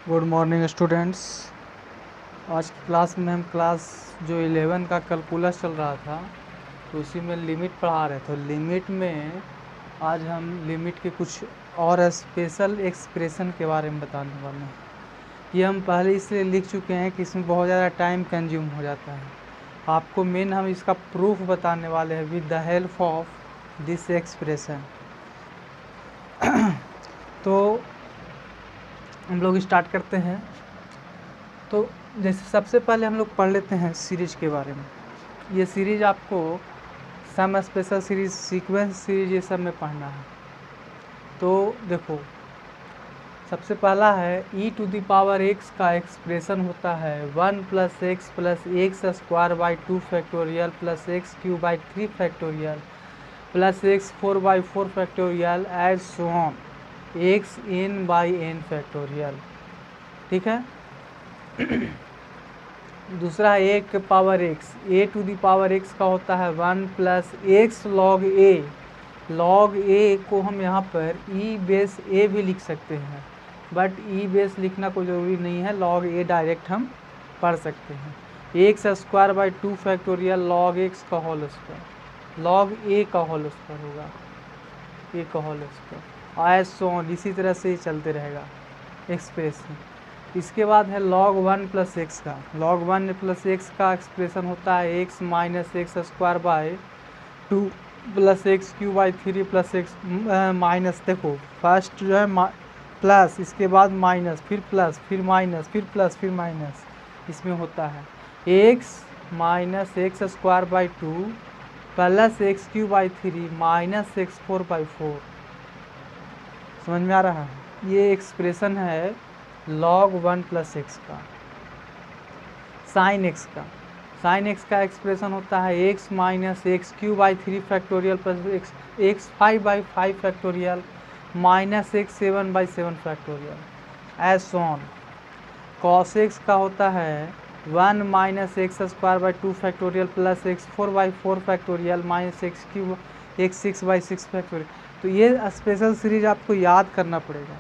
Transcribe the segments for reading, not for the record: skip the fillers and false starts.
Good morning students. आज की class में हम क्लास जो 11 का कैलकुलस चल रहा था तो उसी में लिमिट पढ़ा रहे थे। लिमिट में आज हम लिमिट के कुछ और स्पेशल एक्सप्रेशन के बारे में बताने वाले हैं। ये हम पहले इसलिए लिख चुके हैं कि इसमें बहुत ज़्यादा टाइम कंज्यूम हो जाता है। आपको मेन हम इसका प्रूफ बताने वाले हैं with the help of this expression. तो हम लोग स्टार्ट करते हैं। तो जैसे सबसे पहले हम लोग पढ़ लेते हैं सीरीज के बारे में। ये सीरीज आपको some special series, sequence series, ये सब में पढ़ना है। तो देखो, सबसे पहला है e to the power x का एक्सप्रेशन होता है 1 + x + x² by 2 factorial plus x cube by 3 factorial plus x 4/4 factorial as so on x n/n factorial. ठीक है। दूसरा है a के power x, a to the power x का होता है 1 + x log a। log a को हम यहाँ पर e बेस a भी लिख सकते हैं, बट e बेस लिखना कोई ज़रूरी नहीं है। log a डायरेक्ट हम पढ़ सकते हैं। x² by 2 factorial log x का होल स्क्वायर, log a का होल स्क्वायर होगा, a का whole square as so on. इसी तरह से ही चलते रहेगा एक्सप्रेशन। इसके बाद है log 1 + x का। log 1 + x का एक्सप्रेशन होता है x - x² by 2 plus x cube by 3 plus x minus, देखो फर्स्ट जो है प्लस, इसके बाद माइनस, फिर प्लस, फिर माइनस, फिर प्लस, फिर माइनस। इसमें होता है x - x² by 2 plus x cube by 3 minus x 4/4। समझ में आ रहा है? ये एक्सप्रेशन है log 1 + x का। साइन x का, साइन x का एक्सप्रेशन होता है x - x³ by 3 factorial plus x 5/5 factorial minus x 7/7 factorial as so on. Cos x का होता है 1 - x² by 2 factorial plus x 4/4 factorial minus x 6/6 factorial. तो ये स्पेशल सीरीज आपको याद करना पड़ेगा।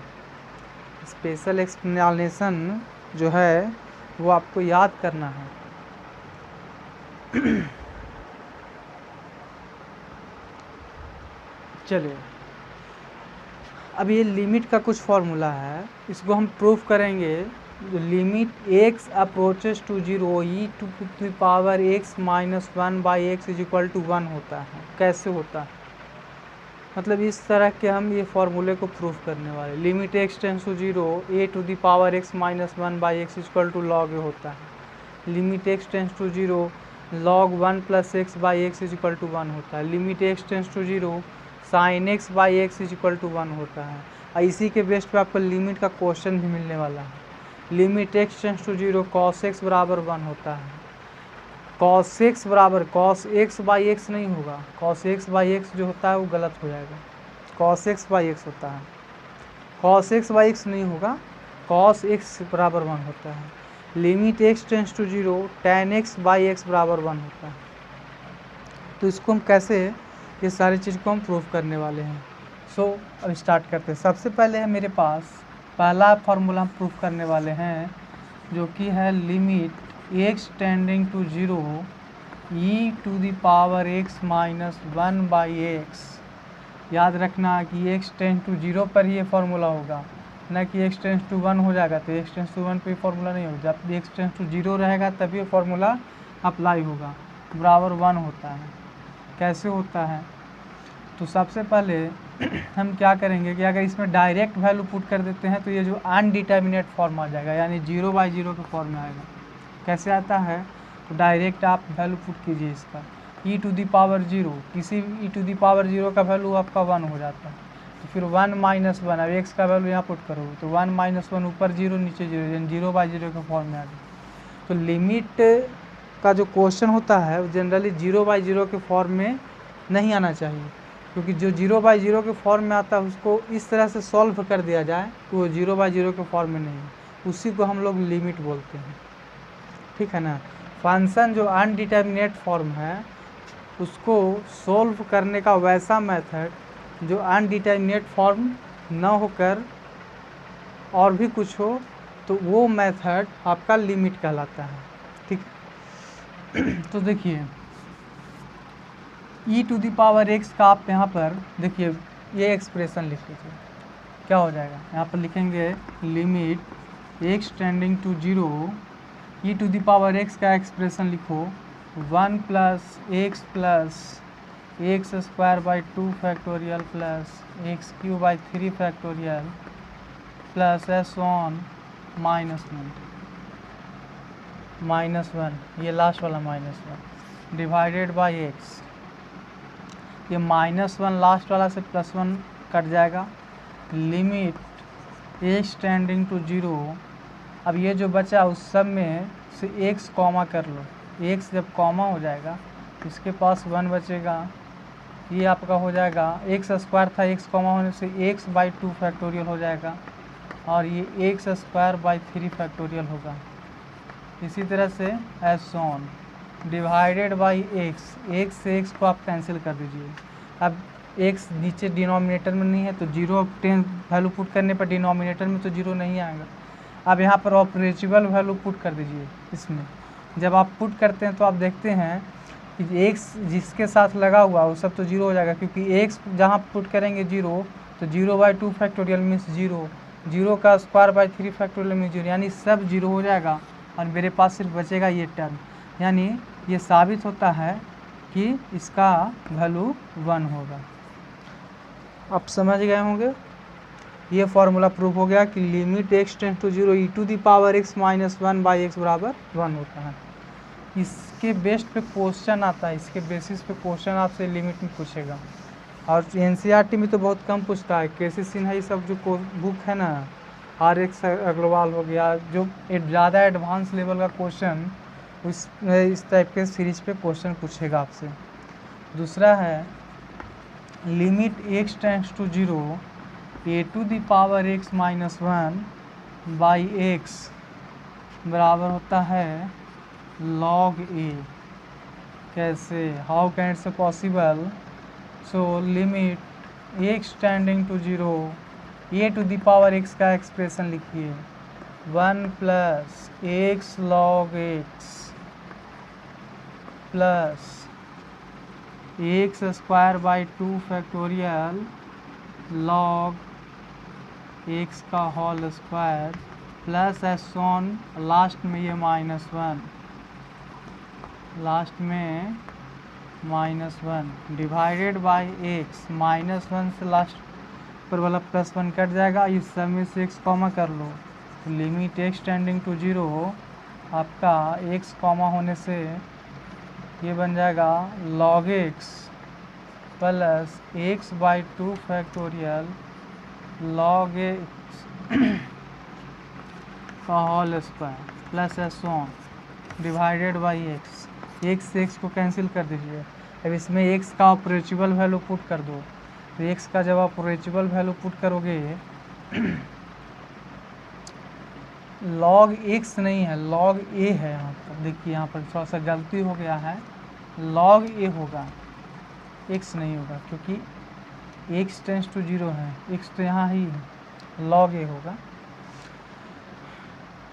स्पेशल एक्सप्लेनेशन जो है वो आपको याद करना है। चलिए, अब ये लिमिट का कुछ फॉर्मूला है, इसको हम प्रूफ करेंगे। Limit x approaches to 0 e to the power x - 1/x = 1 होता है। कैसे होता है? मतलब इस तरह के हम ये फार्मूले को प्रूफ करने वाले। Limit x tends to 0 a to the power x - 1/x = log a होता है। Limit x tends to 0 log 1 + x/x = 1 होता है। Limit x tends to 0 sin x/x = 1 होता है। और इसी के बेस पे आपको लिमिट का क्वेश्चन भी मिलने वाला है। Limit x tends to 0 cos x = 1 होता है। cos x बराबर cos x/x नहीं होगा, cos x/x जो होता है वो गलत हो जाएगा, cos x/x होता है। cos x/x नहीं होगा, cos x = 1 होता है। Limit x tends to 0 tan x/x = 1 होता है। तो इसको हम कैसे, ये सारी चीज़ को हम प्रूफ करने वाले हैं। सो अब स्टार्ट करते हैं। सबसे पहले है मेरे पास पहला फार्मूला हम प्रूफ करने वाले हैं, जो कि है limit x tending to 0 e to the power x - 1/x। याद रखना कि x टेंस टू 0 पर ही ये फार्मूला होगा, ना कि x टेंस टू 1 हो जाएगा तो x टेंस टू 1 पे फार्मूला नहीं होगा। जब x टेंस टू 0 रहेगा तभी फार्मूला अप्लाई होगा, बराबर 1 होता है। कैसे होता है? तो सबसे पहले हम क्या करेंगे कि अगर इसमें डायरेक्ट वैल्यू पुट कर देते हैं तो ये जो अनडिटर्मिनेट फॉर्म आ जाएगा, यानी 0/0 के फॉर्म में आएगा। कैसे आता है? तो डायरेक्ट आप वैल्यू पुट कीजिए इसका e टू द पावर 0, किसी e टू द पावर 0 का वैल्यू आपका 1 हो जाता है। तो फिर 1 - 1, अब x का वैल्यू यहाँ पुट करोगे तो 1 - 1 ऊपर 0 नीचे 0, यानी 0/0 के फॉर्म में आ गया। तो लिमिट का जो क्वेश्चन होता है वो जनरली 0/0 के फॉर्म में नहीं आना चाहिए, क्योंकि जो 0/0 के फॉर्म में आता है उसको इस तरह से सॉल्व कर दिया जाए तो वो 0/0 के फॉर्म में नहीं, उसी को हम लोग लिमिट बोलते हैं। ठीक है ना। फंक्शन जो अनडिटर्मिनेट फॉर्म है उसको सॉल्व करने का वैसा मेथड जो अनडिटर्मिनेट फॉर्म न होकर और भी कुछ हो, तो वो मेथड आपका लिमिट कहलाता है। ठीक, तो देखिए e⁻x का आप यहाँ पर देखिए ये एक्सप्रेशन लिख लीजिए, क्या हो जाएगा, यहाँ पर लिखेंगे limit x tending to 0, e⁻x का एक्सप्रेशन लिखो 1 + x square by 2 factorial plus x³ by 3 factorial plus s1 -1 ये लास्ट वाला -1 डिवाइडेड बाई x, ये -1 लास्ट वाला से +1 कट जाएगा, लिमिट x टेंडिंग टू 0। अब ये जो बचा उस सब में से x कॉमा कर लो, x जब कॉमा हो जाएगा इसके पास 1 बचेगा, ये आपका हो जाएगा x स्क्वायर था, x कॉमा होने से x बाई 2 फैक्टोरियल हो जाएगा और ये x स्क्वायर बाई 3 फैक्टोरियल होगा। इसी तरह से s1 डिवाइडेड बाई x से x को आप कैंसिल कर दीजिए। अब x नीचे डिनोमिनेटर में नहीं है तो 0 वैल्यू पुट करने पर डिनोमिनेटर में तो 0 नहीं आएगा। अब यहाँ पर ऑपरेटिबल वैल्यू पुट कर दीजिए इसमें। जब आप पुट करते हैं तो आप देखते हैं कि x जिसके साथ लगा हुआ वो सब तो 0 हो जाएगा, क्योंकि x जहाँ पुट करेंगे 0 तो 0 बाई 2 फैक्टोरियल मीन्स 0 का स्क्वायर बाई 3 फैक्टोरियल मीन्स 0, यानी सब 0 हो जाएगा और मेरे पास सिर्फ बचेगा ये टर्म। यानी ये साबित होता है कि इसका वैल्यू 1 होगा। आप समझ गए होंगे, ये फॉर्मूला प्रूफ हो गया कि limit x tends to 0 e⁻x - 1 by x बराबर 1 होता है। इसके बेस्ड पे क्वेश्चन आता है, इसके बेसिस पे क्वेश्चन आपसे लिमिट में पूछेगा और एनसीईआरटी में तो बहुत कम पूछता है। केसी सिन्हा ये सब जो बुक है ना, RX अग्रवाल हो गया, जो ज़्यादा एडवांस लेवल का क्वेश्चन इस टाइप के सीरीज पे क्वेश्चन पूछेगा आपसे। दूसरा है limit x tends to 0 e⁻x - 1 by x बराबर होता है log a। कैसे, how can it's possible? So limit x tending to 0 e⁻x का एक्सप्रेशन लिखिए 1 + x log x plus x square by 2 factorial log x का whole square plus s1 last में ये -1, last में -1 डिवाइडेड बाई x, -1 से last पर वाला +1 cut जाएगा, इस सब में से x कॉमा कर लो। लिमिट x टेंडिंग टू 0 आपका x कॉमा होने से ये बन जाएगा log x plus x by 2 factorial log x का whole square plus s1 divided by x से x को कैंसिल कर दीजिए। अब इसमें x का ऑपरेटिबल वैल्यू पुट कर दो, तो x का जब ऑपरेटिबल वैल्यू पुट करोगे log x नहीं है log a है। यहाँ पर देखिए, यहाँ पर थोड़ा सा गलती हो गया है, log a होगा, x नहीं होगा, क्योंकि x टेंड्स टू 0 है, x तो यहाँ ही है, log a होगा।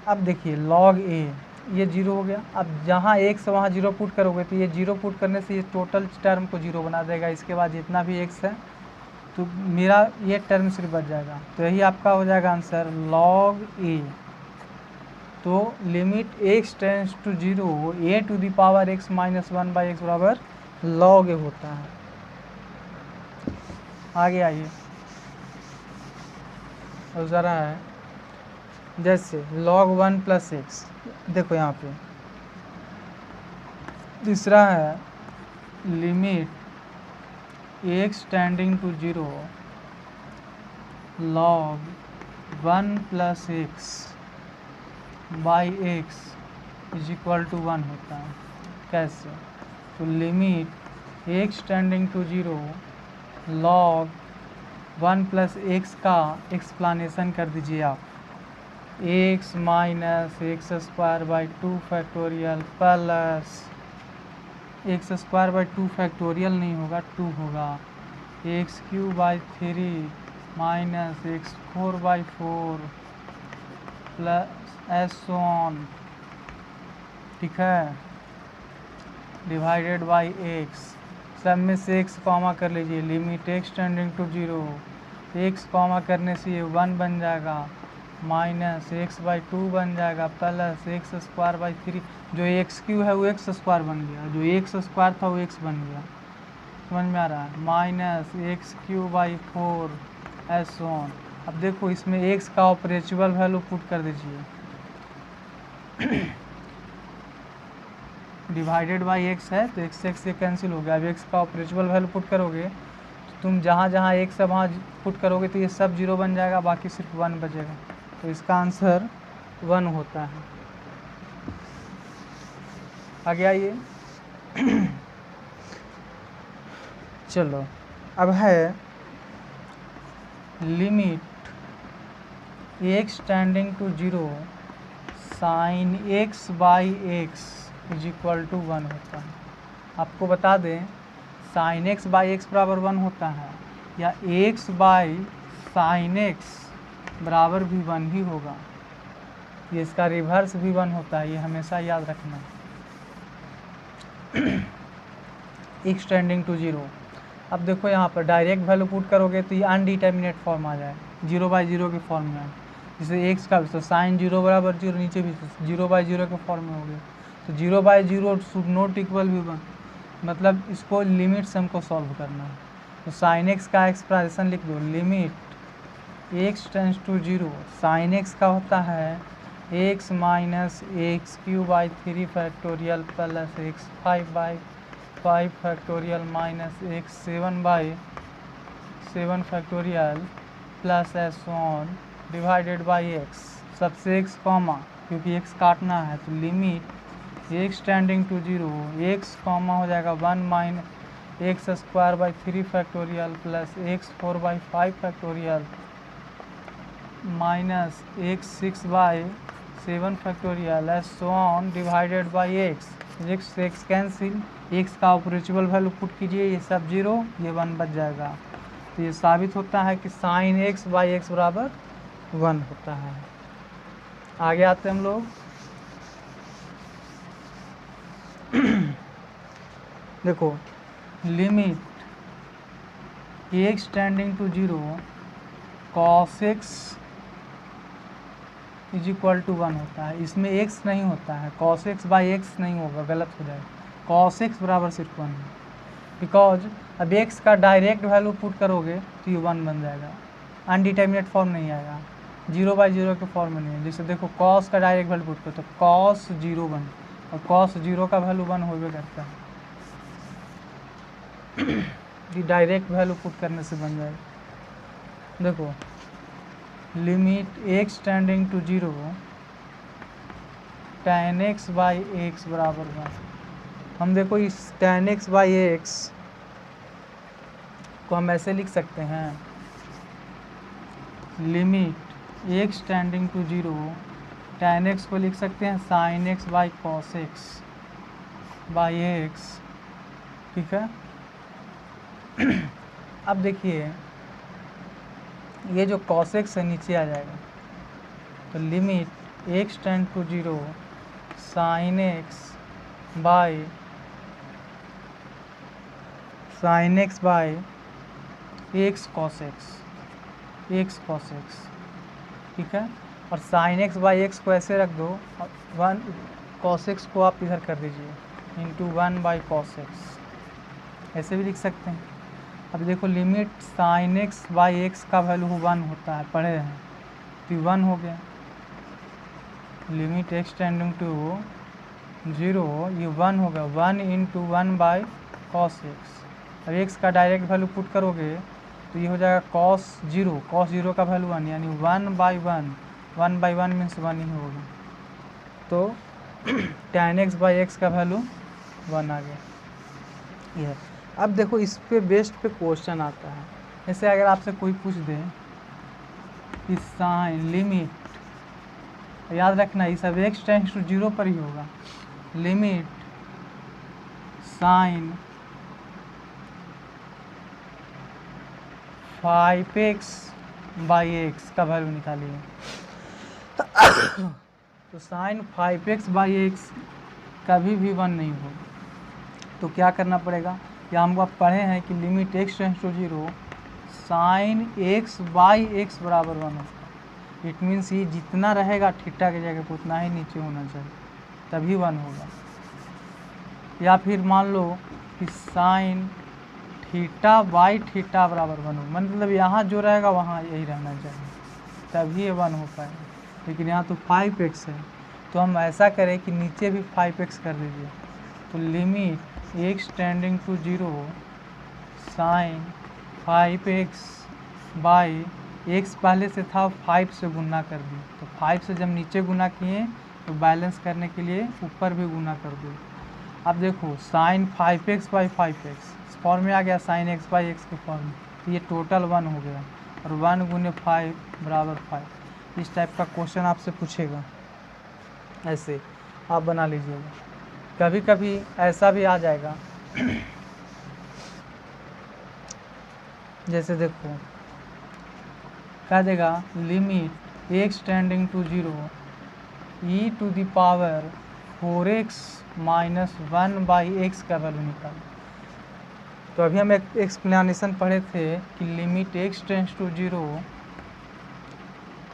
अब देखिए log a ये 0 हो गया। अब जहाँ x वहाँ 0 पुट करोगे तो ये 0 पुट करने से ये टोटल टर्म को 0 बना देगा। इसके बाद जितना भी x है तो मेरा ये टर्म सिर्फ बच जाएगा, तो यही आपका हो जाएगा आंसर log a। तो limit x tends to 0 e⁻x - 1 by x बराबर log a होता है। आगे आइए, और ज़रा है जैसे log 1 + x, देखो यहाँ पे तीसरा है limit x tending to 0 log 1 + x बाई x = 1 होता है। कैसे? तो limit x tending to 0 log 1 + x का एक्सप्लेनेशन कर दीजिए आप, x - x square by 2 factorial plus x square by 2 factorial नहीं होगा, 2 होगा, x³ by 3 - x4 by 4 plus as on, ठीक है, डिवाइडेड बाई एक्स, सब में से एक्स कॉमा कर लीजिए, limit x tending to 0, x common करने से ये 1 बन जाएगा, माइनस एक्स बाई 2 बन जाएगा, प्लस एक्स स्क्वायर बाई 3, जो एक्स क्यू है वो एक्स स्क्वायर बन गया, जो एक्स स्क्वायर था वो एक्स बन गया, समझ में आ रहा है, minus x cube by 4 S on. अब देखो इसमें एक्स का ऑपरेचुअल वैल्यू पुट कर दीजिए, डिवाइडेड बाई एक्स है तो एक्स एक्स से कैंसिल हो गया, अब एक्स का ऑपरेचुअल वैल्यू पुट करोगे तो तुम जहाँ जहाँ एक्स है वहाँ पुट करोगे तो ये सब 0 बन जाएगा, बाकी सिर्फ 1 बचेगा, तो इसका आंसर 1 होता है। आ गया ये। चलो अब है limit x tending to 0 sine x by x is equal to 1 होता है। आपको बता दें साइन एक्स बाई एक्स बराबर 1 होता है, या एक्स बाई साइन एक्स बराबर भी 1 ही होगा, ये इसका रिवर्स भी 1 होता है, ये हमेशा याद रखना। एक्स टेंडिंग टू 0, अब देखो यहाँ पर डायरेक्ट वैल्यू पुट करोगे तो ये अनडिटर्मिनेट फॉर्म आ जाए, 0/0 के फॉर्म में आए, जैसे एक्स का तो साइन 0 बराबर 0, नीचे भी 0/0 के फॉर्म में हो गया, तो 0/0 शुड नॉट इक्वल भी 1, मतलब इसको लिमिट से हमको सॉल्व करना है, तो साइन एक्स का एक्सप्रेशन लिख दो, limit x tends to 0 sine x का होता है x minus x cube by 3 factorial plus x 5 factorial minus x 7 factorial plus as on divided by x, सबसे एक्स कॉमा क्योंकि एक्स काटना है, तो limit x tending to 0 x common हो जाएगा 1 minus x square by 3 factorial plus x 4/5 factorial minus x 6/7 factorial as on divided by x, x से x cancel, x का ऑपरेचुअल value put कीजिए, ये सब 0 ये 1 बच जाएगा, तो ये साबित होता है कि साइन एक्स बाई एक्स बराबर 1 होता है। आगे आते हम लोग, देखो limit x tending to 0 cos x is equal to 1 होता है, इसमें एक्स नहीं होता है, कॉस एक्स बाई एक्स नहीं होगा, गलत हो जाएगा, कॉस एक्स बराबर सिर्फ 1 है, बिकॉज अब एक्स का डायरेक्ट वैल्यू पुट करोगे तो ये 1 बन जाएगा, अनडिटर्मिनेट फॉर्म नहीं आएगा, 0/0 के फॉर्म में नहीं है, जैसे देखो कॉस का डायरेक्ट वैल्यू पुट करो तो कॉस 0 1, और कॉस 0 का वैल्यू 1 होबे करता है, ये डायरेक्ट वैल्यू पुट करने से बन जाएगा। देखो limit x tending to 0 tan x by x बराबर 1, हम देखो इस tan x बाई एक्स को हम ऐसे लिख सकते हैं, limit x tending to 0 tan x को लिख सकते हैं sin x by cos x by x, ठीक है। अब देखिए ये जो cos x है नीचे आ जाएगा, तो limit x tend to 0 sine x by x cos x, ठीक है, और साइन एक्स बाई एक्स को ऐसे रख दो, और 1 कॉस एक्स को आप इधर कर दीजिए इंटू 1 बाई कॉस एक्स, ऐसे भी लिख सकते हैं। अब देखो limit sign x by x का वैल्यू 1 होता है, पढ़े हैं, तो 1 हो गया, लिमिट एक्स टेंडिंग टू 0 ये 1 होगा, 1 इंटू 1 बाई कॉस एक्स, अब एक्स का डायरेक्ट वैल्यू पुट करोगे तो ये हो जाएगा कॉस 0 का वैल्यू 1, यानी 1/1 मीन्स 1 ही होगा, तो tan x बाई एक्स का वैल्यू 1 आ गया ये। अब देखो इस पे बेस्ड पे क्वेश्चन आता है, जैसे अगर आपसे कोई पूछ दे कि साइन लिमिट, याद रखना ये सब एक्स टेंड्स टू 0 पर ही होगा, limit sine 5x by x का वैल्यू निकालिए, तो साइन 5x/x कभी भी 1 नहीं होगा। तो क्या करना पड़ेगा, या हम आप पढ़े हैं कि limit x tends to 0 sine x/x बराबर 1 होगा। इट मीन्स ये जितना रहेगा थीटा की जगह पर उतना ही नीचे होना चाहिए, तभी 1 होगा। या फिर मान लो कि साइन θ/θ बराबर 1 हो, मतलब यहाँ जो रहेगा वहाँ यही रहना चाहिए, तभी ये 1 हो पाएगा। लेकिन यहाँ तो 5x है, तो हम ऐसा करें कि नीचे भी 5x कर दीजिए। तो limit x tending to 0 sine 5x/x पहले से था 5 से गुना कर दिए, तो 5 से जब नीचे गुना किए तो बैलेंस करने के लिए ऊपर भी गुना कर दो। अब देखो साइन 5x/5x इस फॉर्म में आ गया, साइन x/x के फॉर्म में, तो ये टोटल 1 हो गया, और 1 गुने 5 बराबर 5। इस टाइप का क्वेश्चन आपसे पूछेगा, ऐसे आप बना लीजिएगा। कभी कभी ऐसा भी आ जाएगा, जैसे देखो कह देगा limit x tending to 0 e⁴ 4x - 1/x का वैल्यू निकालो। तो अभी हम एक एक्सप्लेनेशन पढ़े थे कि limit x tends to 0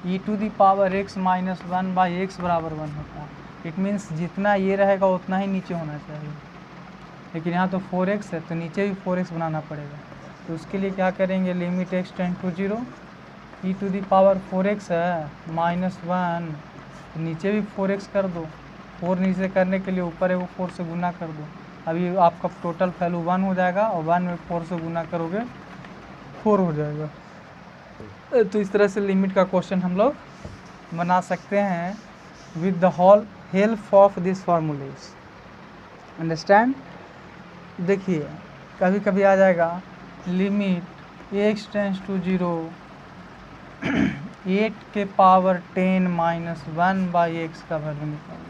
e⁴x - 1/x बराबर 1 होता है। इट मीन्स जितना ये रहेगा उतना ही नीचे होना चाहिए, लेकिन यहाँ तो 4x है तो नीचे भी 4x बनाना पड़ेगा। तो उसके लिए क्या करेंगे, limit x tends to 0 e⁴x है -1, तो नीचे भी 4x कर दो। 4 नीचे करने के लिए ऊपर है वो 4 से गुना कर दो। अभी आपका टोटल वैल्यू 1 हो जाएगा, और 1 में 4 से गुना करोगे 4 हो जाएगा। तो इस तरह से लिमिट का क्वेश्चन हम लोग बना सकते हैं with the help of this formulas. Understand. देखिए कभी कभी आ जाएगा limit x tends to 0 8⁻10 - 1/x का वैल्यू निकालेंगे।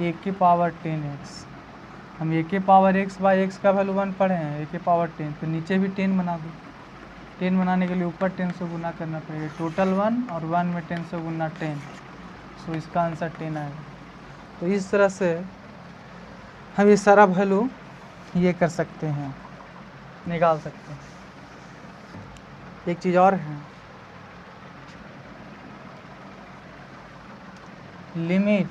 8⁻10x, हम 8⁻x/x का वैल्यू 1 पढ़े हैं, 8⁻10, तो नीचे भी 10 बना दो। 10 बनाने के लिए ऊपर 10 से गुना करना पड़ेगा, टोटल 1 और 1 में 10 से गुना 10, सो इसका आंसर 10 आएगा। तो इस तरह से हम ये सारा वैल्यू ये कर सकते हैं, निकाल सकते हैं। एक चीज़ और है, लिमिट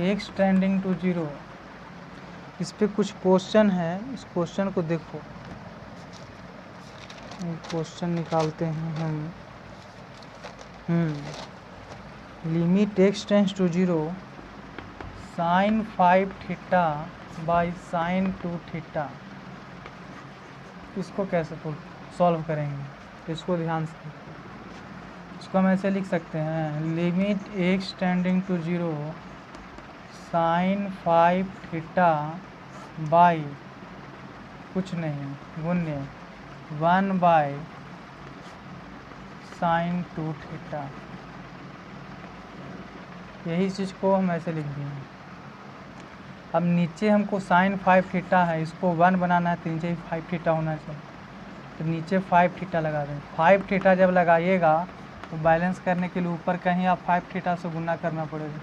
x टेंडिंग टू 0, इस पे कुछ क्वेश्चन है, इस क्वेश्चन को देखो। क्वेश्चन निकालते हैं हम। Limit x tends to 0 sine 5θ/साइन 2θ, इसको कैसे सॉल्व करेंगे, इसको ध्यान से। इसको हम ऐसे लिख सकते हैं, limit x tending to 0 sine 5θ/ कुछ नहीं गुण्य 1/साइन 2θ। यही चीज़ को हम ऐसे लिख देंगे। अब नीचे हमको साइन 5θ है, इसको 1 बनाना है तो नीचे 5θ होना चाहिए, तो नीचे 5θ लगा दें। 5θ जब लगाइएगा तो बैलेंस करने के लिए ऊपर कहीं आप 5θ से गुना करना पड़ेगा,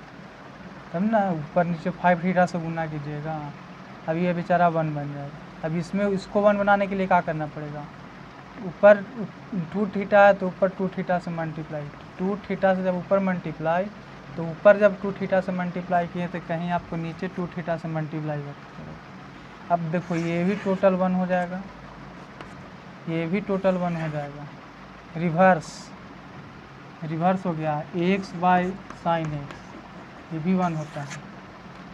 तब ना ऊपर नीचे 5θ से गुना कीजिएगा। अब ये बेचारा 1 बन जाएगा। अब इसमें इसको 1 बनाने के लिए क्या करना पड़ेगा, ऊपर 2θ है तो ऊपर 2θ से मल्टीप्लाई, 2θ से जब ऊपर मल्टीप्लाई तो ऊपर जब 2θ से मल्टीप्लाई किए तो कहीं आपको नीचे 2θ से मल्टीप्लाई करना पड़ेगा। अब देखो ये भी टोटल 1 हो जाएगा, ये भी टोटल 1 हो जाएगा, रिवर्स हो गया x/sin x, ये भी 1 होता है,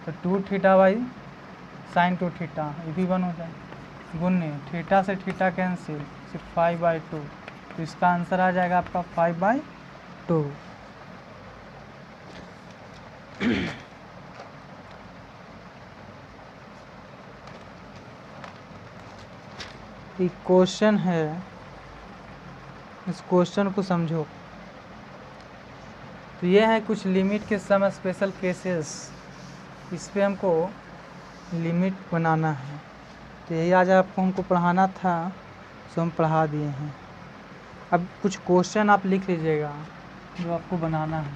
तो 2θ/sin 2θ ये भी 1 हो जाएगा। गुण्य थीटा से थीटा कैंसिल, सिर्फ 5/2, तो इसका आंसर आ जाएगा आपका 5/2। एक क्वेश्चन है, इस क्वेश्चन को समझो। तो ये है कुछ लिमिट के सम स्पेशल केसेस, इस पे हमको लिमिट बनाना है। तो यही आज आपको हमको पढ़ाना था, सो हम पढ़ा दिए हैं। अब कुछ क्वेश्चन आप लिख लीजिएगा जो आपको बनाना है।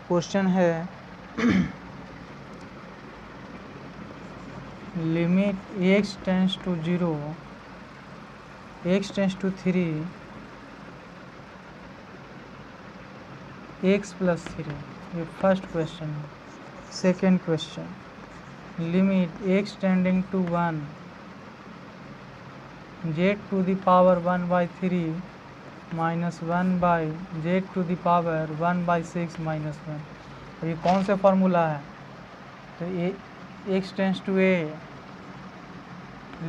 क्वेश्चन है limit x tends to 0 x tends to 3 x plus 3, ये फर्स्ट क्वेश्चन है। Second question limit x tending to 1 z to the power 1/3 minus 1 z to the power 1/6 minus 1। ये कौन सा फार्मूला है? तो ये x tends to a,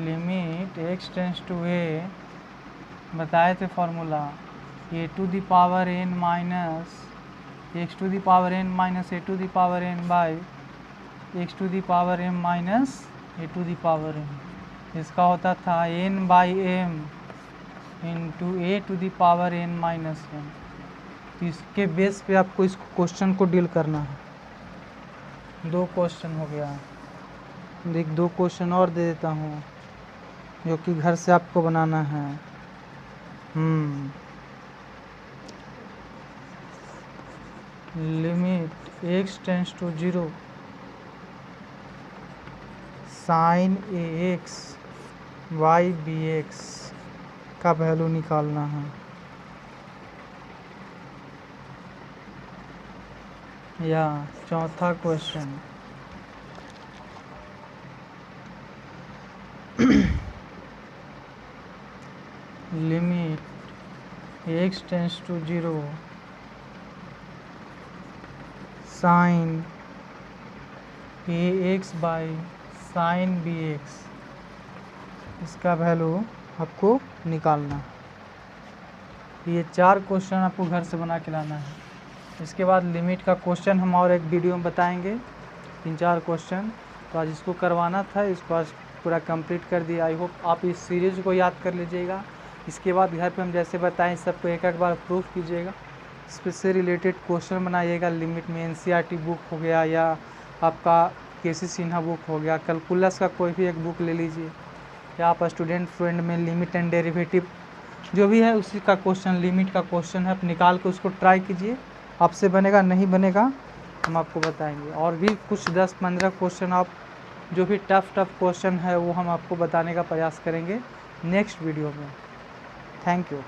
limit x tends to a बताए थे formula, a to the power n minus x to the power n minus a to the power n by x to the power m minus a to the power m। इसका होता था n बाई m into a to the power n minus m। तो इसके base पे आपको इस question को डील करना है। 2 क्वेश्चन हो गया। देख 2 क्वेश्चन और दे देता हूँ जो कि घर से आपको बनाना है। Limit x tends to 0 sine ax y bx का वैल्यू निकालना है। या चौथा question limit x tends to 0 sine ax by sine bx, इसका वैल्यू आपको निकालना है। ये 4 क्वेश्चन आपको घर से बना के लाना है। इसके बाद लिमिट का क्वेश्चन हम और एक वीडियो में बताएंगे, 3-4 क्वेश्चन। तो आज इसको करवाना था, इसको आज पूरा कंप्लीट कर दिया। आई होप आप इस सीरीज को याद कर लीजिएगा। इसके बाद घर पे हम जैसे बताएं सबको एक बार प्रूव कीजिएगा, इससे रिलेटेड क्वेश्चन बनाइएगा। लिमिट में NCERT बुक हो गया या आपका KC सिन्हा बुक हो गया, कैलकुलस का कोई भी एक बुक ले लीजिए, या आप स्टूडेंट फ्रेंड में लिमिट एंड डेरिवेटिव जो भी है उसी का क्वेश्चन, लिमिट का क्वेश्चन है, आप निकाल के उसको ट्राई कीजिए। आपसे बनेगा नहीं बनेगा हम आपको बताएंगे। और भी कुछ 10-15 क्वेश्चन आप जो भी टफ क्वेश्चन है वो हम आपको बताने का प्रयास करेंगे नेक्स्ट वीडियो में। Thank you.